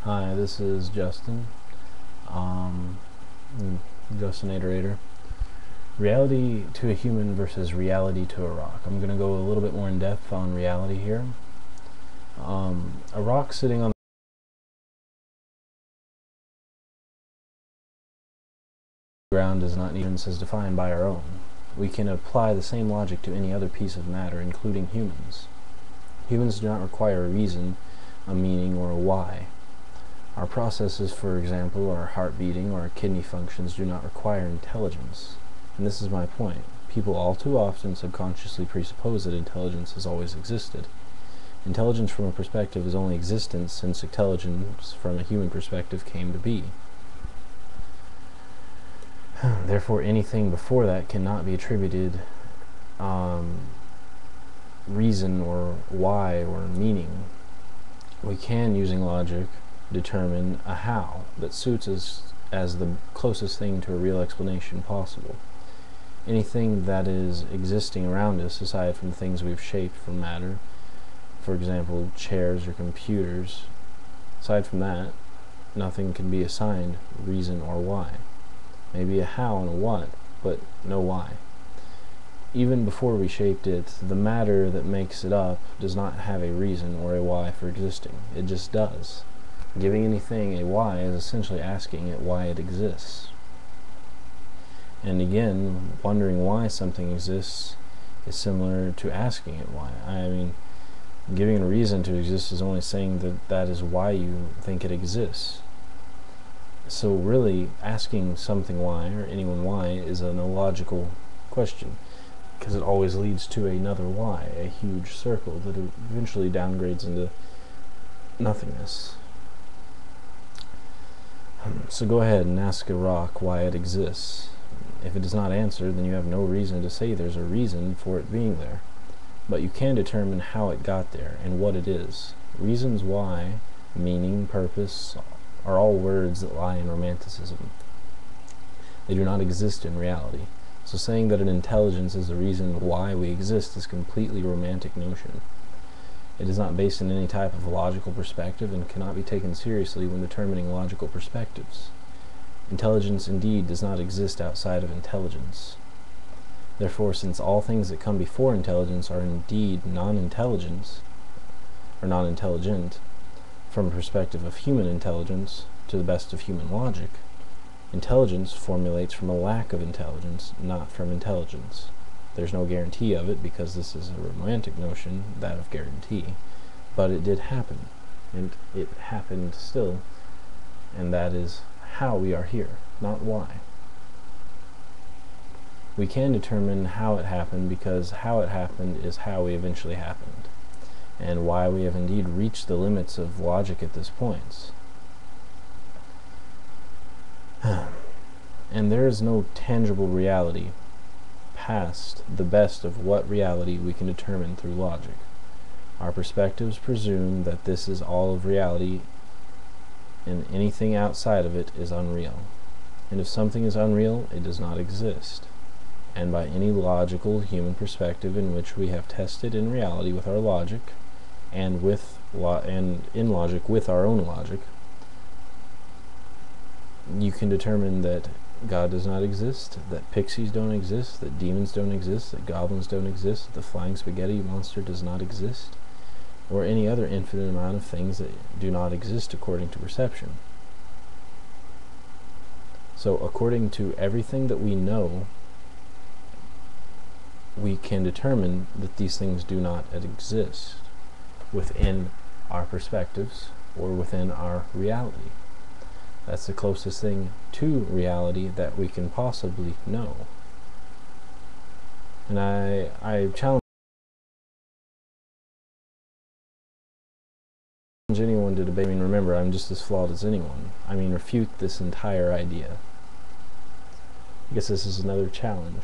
Hi, this is Justin, justinatorator. Reality to a human versus reality to a rock. I'm going to go a little bit more in depth on reality here. A rock sitting on the ground does not need as defined by our own. We can apply the same logic to any other piece of matter, including humans. Humans do not require a reason, a meaning, or a why. Our processes, for example, our heart beating or our kidney functions do not require intelligence. And this is my point. People all too often subconsciously presuppose that intelligence has always existed. Intelligence from a perspective is only existence since intelligence from a human perspective came to be. Therefore, anything before that cannot be attributed reason or why or meaning. We can, using logic, determine a how that suits us as the closest thing to a real explanation possible. Anything that is existing around us, aside from things we've shaped from matter, for example, chairs or computers, aside from that, nothing can be assigned reason or why. Maybe a how and a what, but no why. Even before we shaped it, the matter that makes it up does not have a reason or a why for existing. It just does. Giving anything a why is essentially asking it why it exists. And again, wondering why something exists is similar to asking it why. I mean, giving a reason to exist is only saying that that is why you think it exists. So really, asking something why, or anyone why, is an illogical question, because it always leads to another why, a huge circle that eventually downgrades into nothingness. So go ahead and ask a rock why it exists. If it does not answer, then you have no reason to say there's a reason for it being there. But you can determine how it got there and what it is. Reasons why, meaning, purpose, are all words that lie in romanticism. They do not exist in reality. So saying that an intelligence is the reason why we exist is a completely romantic notion. It is not based in any type of logical perspective and cannot be taken seriously when determining logical perspectives. Intelligence indeed does not exist outside of intelligence. Therefore, since all things that come before intelligence are indeed non-intelligent, from a perspective of human intelligence, to the best of human logic, intelligence formulates from a lack of intelligence, not from intelligence. There's no guarantee of it because this is a romantic notion, that of guarantee, but it did happen, and it happened still, and that is how we are here, not why. We can determine how it happened because how it happened is how we eventually happened, and why we have indeed reached the limits of logic at this point. And there is no tangible reality past the best of what reality we can determine through logic. Our perspectives presume that this is all of reality, and anything outside of it is unreal. And if something is unreal, it does not exist. And by any logical human perspective in which we have tested in reality with our logic, and in logic with our own logic, you can determine that God does not exist, that pixies don't exist, that demons don't exist, that goblins don't exist, that the flying spaghetti monster does not exist, or any other infinite amount of things that do not exist according to perception. So according to everything that we know, we can determine that these things do not exist within our perspectives or within our reality. That's the closest thing to reality that we can possibly know. And I challenge anyone to debate. I mean, remember, I'm just as flawed as anyone. I mean, refute this entire idea. I guess this is another challenge.